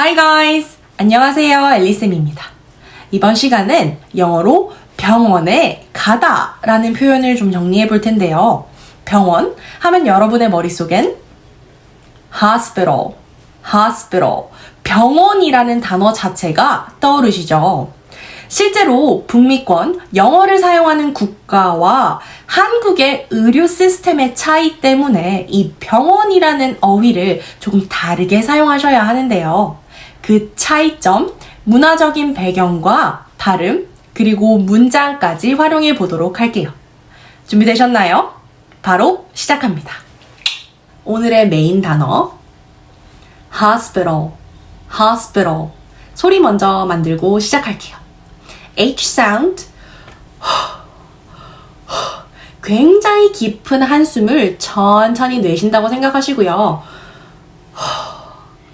Hi guys! 안녕하세요. 앨리쌤입니다. 이번 시간은 영어로 병원에 가다 라는 표현을 좀 정리해 볼 텐데요. 병원 하면 여러분의 머릿속엔 hospital, 병원이라는 단어 자체가 떠오르시죠? 실제로 북미권 영어를 사용하는 국가와 한국의 의료 시스템의 차이 때문에 이 병원이라는 어휘를 조금 다르게 사용하셔야 하는데요. 그 차이점, 문화적인 배경과 발음, 그리고 문장까지 활용해 보도록 할게요. 준비되셨나요? 바로 시작합니다. 오늘의 메인 단어 hospital. 소리 먼저 만들고 시작할게요. H 사운드. 굉장히 깊은 한숨을 천천히 내쉰다고 생각하시고요.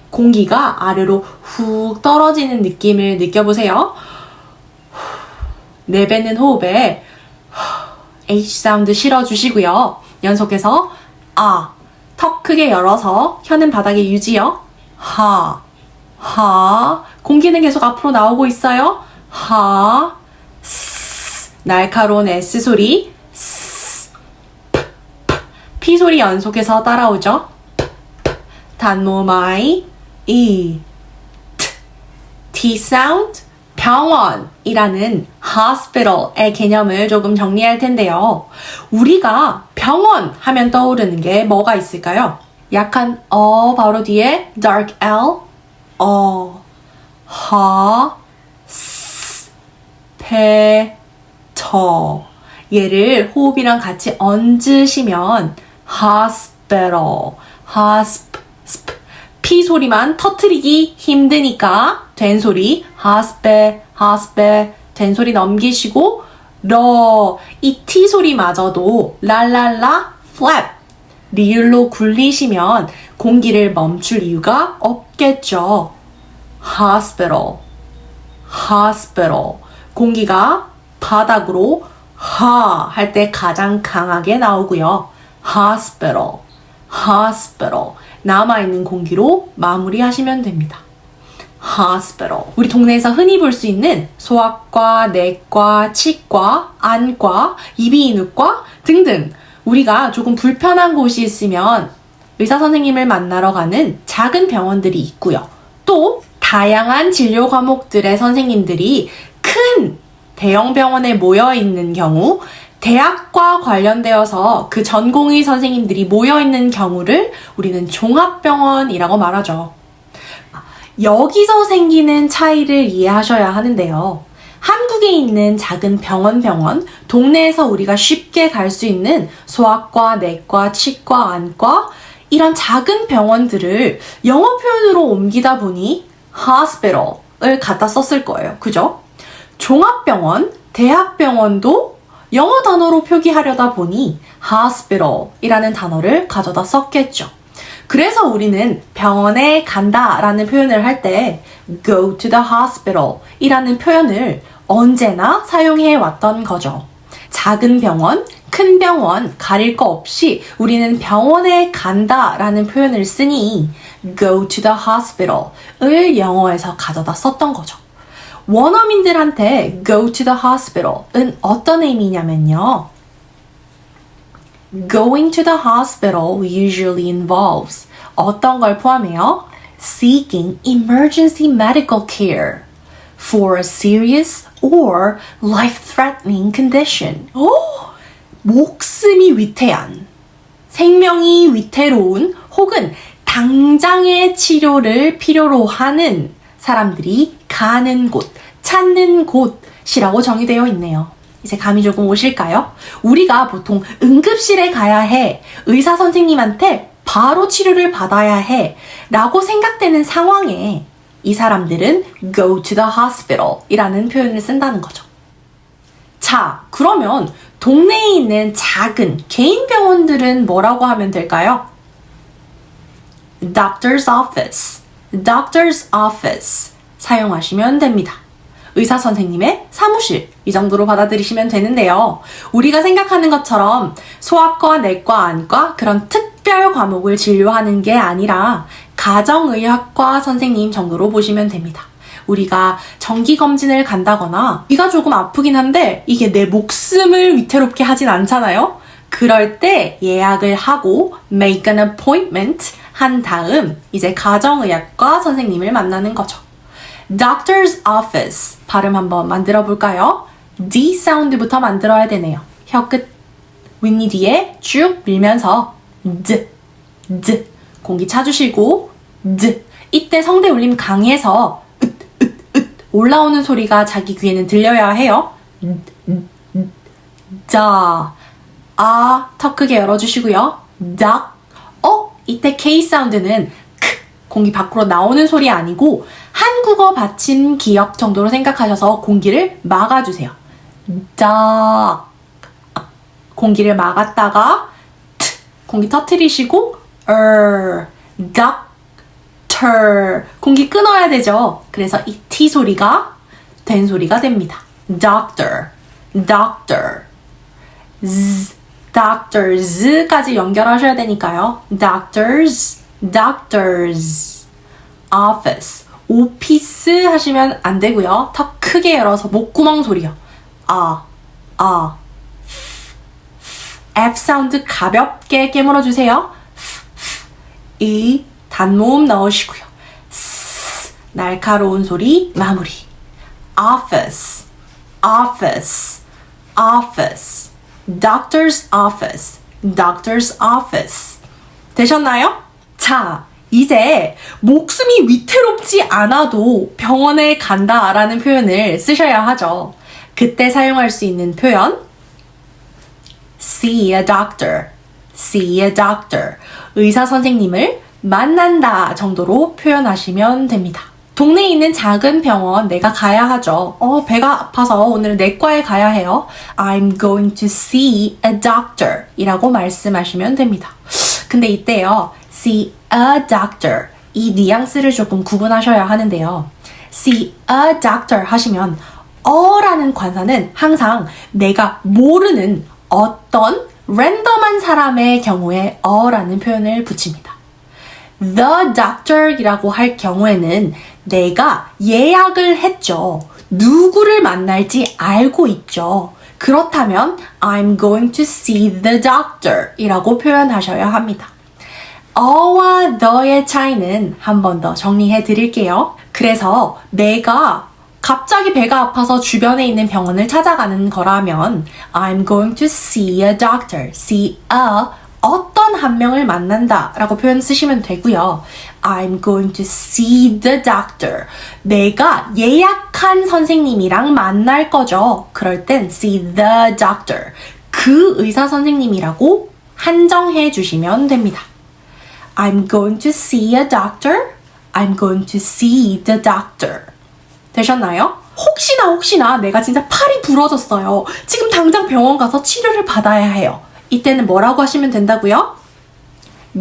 공기가 아래로 훅 떨어지는 느낌을 느껴보세요. 내뱉는 호흡에 H 사운드 실어주시고요. 연속해서 턱 크게 열어서 혀는 바닥에 유지요. 공기는 계속 앞으로 나오고 있어요. 날카로운 S 소리, P 소리 연속해서 따라오죠. 단모마이, T 사운드, 병원이라는 hospital의 개념을 조금 정리할 텐데요. 우리가 병원 하면 떠오르는 게 뭐가 있을까요? 약한 바로 뒤에 dark L, 얘를 호흡이랑 같이 얹으시면 hospital, P 소리만 터트리기 힘드니까 된 소리 된 소리 넘기시고 이 T 소리마저도 랄랄라 flap 리을로 굴리시면 공기를 멈출 이유가 없겠죠. hospital 공기가 바닥으로 할 때 가장 강하게 나오고요. hospital 남아있는 공기로 마무리하시면 됩니다. hospital. 우리 동네에서 흔히 볼 수 있는 소아과, 내과, 치과, 안과, 이비인후과 등등 우리가 조금 불편한 곳이 있으면 의사 선생님을 만나러 가는 작은 병원들이 있고요. 또 다양한 진료 과목들의 선생님들이 큰 대형 병원에 모여 있는 경우 대학과 관련되어서 그 전공의 선생님들이 모여있는 경우를 우리는 종합병원이라고 말하죠. 여기서 생기는 차이를 이해하셔야 하는데요. 한국에 있는 작은 병원, 동네에서 우리가 쉽게 갈 수 있는 소아과, 내과, 치과, 안과 이런 작은 병원들을 영어 표현으로 옮기다 보니 hospital을 갖다 썼을 거예요. 그죠? 종합병원, 대학병원도 영어 단어로 표기하려다 보니 hospital이라는 단어를 가져다 썼겠죠. 그래서 우리는 병원에 간다 라는 표현을 할 때 go to the hospital 이라는 표현을 언제나 사용해 왔던 거죠. 작은 병원, 큰 병원 가릴 거 없이 우리는 병원에 간다 라는 표현을 쓰니 go to the hospital을 영어에서 가져다 썼던 거죠. 원어민들한테 go to the hospital은 어떤 의미냐면요. Going to the hospital usually involves 어떤 걸 포함해요? Seeking emergency medical care for a serious or life-threatening condition. 목숨이 위태한, 생명이 위태로운 혹은 당장의 치료를 필요로 하는 사람들이 가는 곳, 찾는 곳이라고 정의되어 있네요. 이제 감이 조금 오실까요? 우리가 보통 응급실에 가야 해, 의사 선생님한테 바로 치료를 받아야 해 라고 생각되는 상황에 이 사람들은 go to the hospital 이라는 표현을 쓴다는 거죠. 자, 그러면 동네에 있는 작은 개인 병원들은 뭐라고 하면 될까요? doctor's office 사용하시면 됩니다. 의사 선생님의 사무실 이 정도로 받아들이시면 되는데요. 우리가 생각하는 것처럼 소아과, 내과, 안과 그런 특별 과목을 진료하는 게 아니라 가정의학과 선생님 정도로 보시면 됩니다. 우리가 정기검진을 간다거나 귀가 조금 아프긴 한데 이게 내 목숨을 위태롭게 하진 않잖아요. 그럴 때 예약을 하고 make an appointment 한 다음 이제 가정의학과 선생님을 만나는 거죠. Doctor's office 발음 한번 만들어 볼까요? D 사운드부터 만들어야 되네요. 혀끝 윗니 뒤에 쭉 밀면서 D 공기 차주시고 D 이때 성대 울림 강해서 올라오는 소리가 자기 귀에는 들려야 해요. 자, 턱 크게 열어주시고요. 닥. 이때 K 사운드는 크, 공기 밖으로 나오는 소리 아니고 한국어 받침 기억 정도로 생각하셔서 공기를 막아주세요. 닥. 공기를 막았다가 공기 터트리시고 닥. 공기 끊어야 되죠. 그래서 이 T 소리가 된 소리가 됩니다. Doctor, doctor, z, doctors,까지 연결하셔야 되니까요. Doctors, doctors, office, 오피스 하시면 안 되고요. 턱 크게 열어서 목구멍 소리요. F 사운드 가볍게 깨물어 주세요. 이 단모음 넣으시고요. 날카로운 소리 마무리. Office, office, office, doctor's office, doctor's office. 되셨나요? 자, 이제 목숨이 위태롭지 않아도 병원에 간다라는 표현을 쓰셔야 하죠. 그때 사용할 수 있는 표현 see a doctor, see a doctor. 의사 선생님을 만난다 정도로 표현하시면 됩니다. 동네에 있는 작은 병원 내가 가야 하죠. 배가 아파서 오늘 내과에 가야 해요. I'm going to see a doctor 이라고 말씀하시면 됩니다. 근데 이때요. see a doctor 이 뉘앙스를 조금 구분하셔야 하는데요. see a doctor 하시면 라는 관사는 항상 내가 모르는 어떤 랜덤한 사람의 경우에 라는 표현을 붙입니다. The doctor 이라고 할 경우에는 내가 예약을 했죠. 누구를 만날지 알고 있죠. 그렇다면 I'm going to see the doctor 이라고 표현하셔야 합니다. 어와 the의 차이는 한 번 더 정리해 드릴게요. 그래서 내가 갑자기 배가 아파서 주변에 있는 병원을 찾아가는 거라면 I'm going to see a doctor, see a 어떤 한 명을 만난다 라고 표현 쓰시면 되고요. I'm going to see the doctor. 내가 예약한 선생님이랑 만날 거죠. 그럴 땐 see the doctor. 그 의사 선생님이라고 한정해 주시면 됩니다. I'm going to see a doctor. I'm going to see the doctor. 되셨나요? 혹시나 내가 진짜 팔이 부러졌어요. 지금 당장 병원 가서 치료를 받아야 해요. 이때는 뭐라고 하시면 된다고요?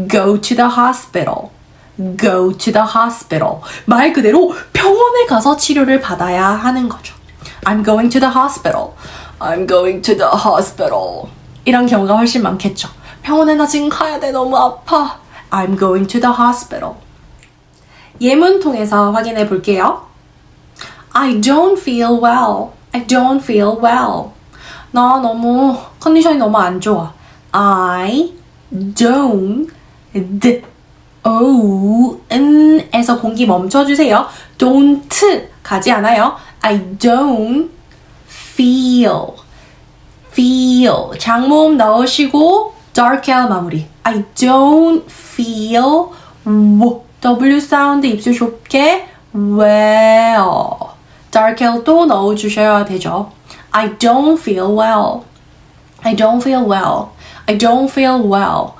Go to the hospital. Go to the hospital. 말 그대로 병원에 가서 치료를 받아야 하는 거죠. I'm going to the hospital. I'm going to the hospital. 이런 경우가 훨씬 많겠죠. 병원에 나 지금 가야 돼. 너무 아파. I'm going to the hospital. 예문 통해서 확인해 볼게요. I don't feel well. I don't feel well. 나 너무 컨디션이 너무 안 좋아. I don't 에서 공기 멈춰주세요. don't 가지 않아요. I don't feel 장모음 넣으시고 dark L 마무리. I don't feel W 사운드 입술 좁게 well. dark L 또 넣어주셔야 되죠. I don't feel well. I don't feel well. I don't feel well.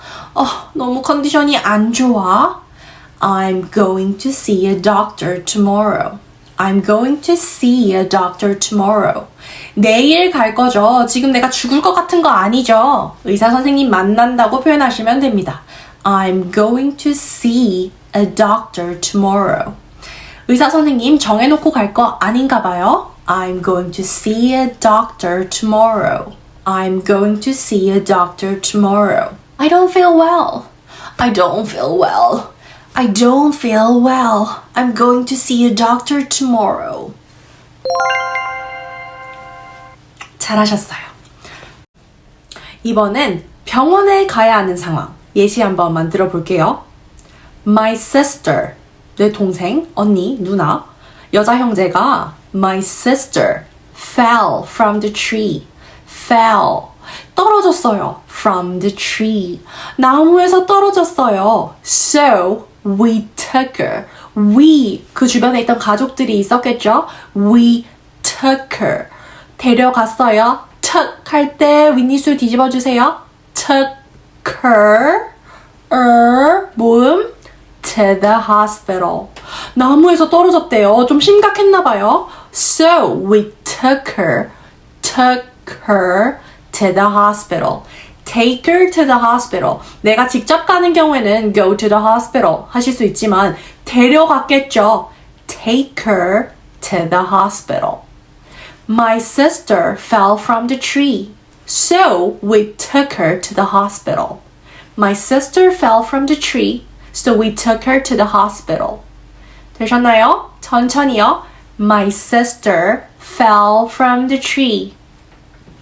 너무 컨디션이 안 좋아. I'm going to see a doctor tomorrow. I'm going to see a doctor tomorrow. 내일 갈 거죠. 지금 내가 죽을 것 같은 거 아니죠. 의사 선생님 만난다고 표현하시면 됩니다. I'm going to see a doctor tomorrow. 의사 선생님 정해놓고 갈 거 아닌가 봐요. I'm going to see a doctor tomorrow. I'm going to see a doctor tomorrow. I don't feel well. I don't feel well. I don't feel well. I'm going to see a doctor tomorrow. 잘하셨어요. 이번엔 병원에 가야 하는 상황. 예시 한번 만들어 볼게요. My sister, 내 동생, 언니, 누나, 여자 형제가 My sister fell from the tree. fell, 떨어졌어요. from the tree, 나무에서 떨어졌어요. So we took her. we, 그 주변에 있던 가족들이 있었겠죠? We took her. 데려갔어요. took 할 때 윗니술 뒤집어 주세요. took her, 모음, to the hospital. 나무에서 떨어졌대요. 좀 심각했나 봐요. So we took her to the hospital. Take her to the hospital. 내가 직접 가는 경우에는 go to the hospital 하실 수 있지만 데려갔겠죠. Take her to the hospital. My sister fell from the tree. So we took her to the hospital. My sister fell from the tree. So we took her to the hospital. 되셨나요? 천천히요. My sister fell from the tree.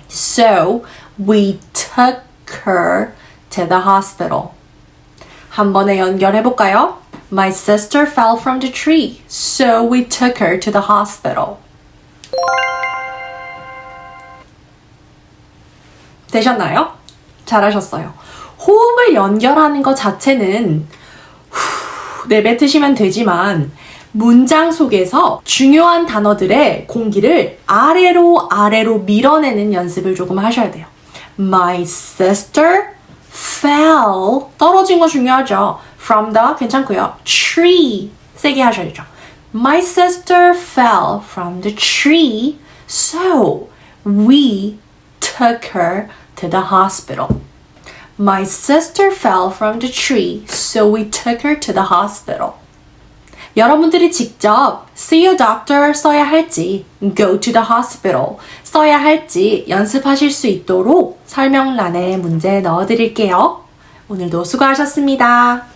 So we took her to the hospital. 한 번에 연결해 볼까요? My sister fell from the tree. So we took her to the hospital. 되셨나요? 잘하셨어요. 호흡을 연결하는 것 자체는 내뱉으시면 되지만 문장 속에서 중요한 단어들의 공기를 아래로 밀어내는 연습을 조금 하셔야 돼요. My sister fell, 떨어진 거 중요하죠. From the 괜찮고요. Tree 세게 하셔야죠. My sister fell from the tree, so we took her to the hospital. My sister fell from the tree, so we took her to the hospital. 여러분들이 직접 see a doctor 써야 할지 go to the hospital 써야 할지 연습하실 수 있도록 설명란에 문제 넣어드릴게요. 오늘도 수고하셨습니다.